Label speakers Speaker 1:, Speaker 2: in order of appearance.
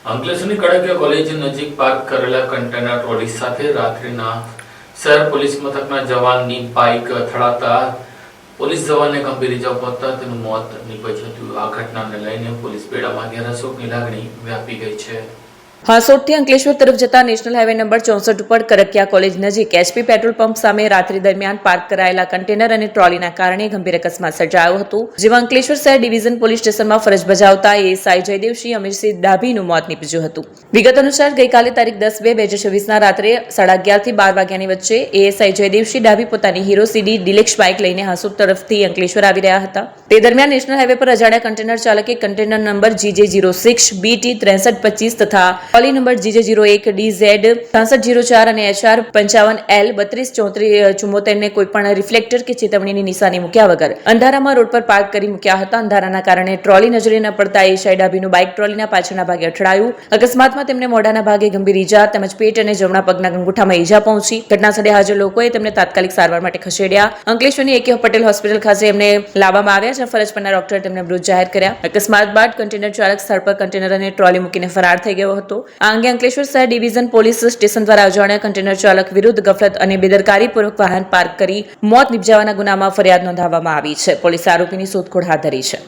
Speaker 1: અંકલેશ્વરની Kadakia college નજીક park કરેલા container trolley સાથે રાત્રિના શહેર પોલીસ મથકના જવાનની બાઇક અથડાતા પોલીસ જવાનને ગંભીર ઇજા પહોંચતા તેનું મોત નીપજ્યું હતું। આ ઘટનાને લઈને પોલીસ બેડામાં ઘેરા શોકની લાગણી વ્યાપી ગઈ છે।
Speaker 2: હાસોટથી અંકલેશ્વર તરફ જતા નેશનલ હાઈવે નંબર 64 ઉપર કરકિયા કોલેજ નજીક એચપી પેટ્રોલ પંપ સામે રાત્રિ દરમિયાન પાર્ક કરાયેલા કન્ટેનર અને ટ્રોલીના કારણે ગંભીર અકસ્માત સર્જાયો હતો, જેમાં અંકલેશ્વર શહેર ડિવિઝન પોલીસ સ્ટેશનમાં ફરજ બજાવતા એએસઆઈ જયદેવસિંહ અમીરસિંહ ડાભીનું મોત નીપજ્યું હતું। વિગત અનુસાર ગઈકાલે તારીખ 10/2/2024 રાત્રે 11:30 થી 12 વાગ્યાની વચ્ચે એએસઆઈ જયદેવસિંહ ડાભી પોતાની હીરો સીડી ડિલેક્સ બાઇક લઈને હાસોટ તરફથી અંકલેશ્વર આવી રહ્યા હતા। તે દરમિયાન નેશનલ હાઈવે પર અજાણ્યા કન્ટેનર ચાલકે કન્ટેનર નંબર GJ06 BT 6325 તથા ટ્રોલી નંબર GJ01 DZ 6604 અને HR 55L 3234 ને કોઈપણ રિફ્લેક્ટર કે ચેતવણીની નિશાની મૂક્યા વગર અંધારામાં રોડ પર પાર્ક કરી મૂક્યા હતા। અંધારાના કારણે ટ્રોલી નજરે ન પડતા એશાઈ ડાભીનું બાઇક ટ્રોલીના પાછળના ભાગે અથડાયું। અકસ્માતમાં તેમને મોઢાના ભાગે ગંભીર ઈજા તેમજ પેટ અને જમણા પગના અંગૂઠામાં ઈજા પહોંચી। ઘટનાસ્થળે હાજર લોકોએ તેમને તાત્કાલિક સારવાર માટે ખસેડ્યા। અંકલેશ્વરની AK પટેલ હોસ્પિટલ ખાતે એમને લાવવામાં આવ્યા, જ્યાં ફરજ પરના ડોક્ટરે તેમને મૃત જાહેર કર્યા। અકસ્માત બાદ કન્ટેનર ચાલક સ્થળ પર કન્ટેનર અને ટ્રોલી મૂકીને ફરાર થઈ ગયો હતો। આ અંગે અંકલેશ્વર શહેર ડિવિઝન પોલીસ સ્ટેશન દ્વારા અજાણ્યા કન્ટેનર ચાલક વિરુદ્ધ ગફલત અને બેદરકારીપૂર્વક વાહન પાર્ક કરી મોત નિપજાવવાના ગુનામાં ફરિયાદ નોંધાવવામાં આવી છે। પોલીસે આરોપીની શોધખોળ હાથ ધરી છે।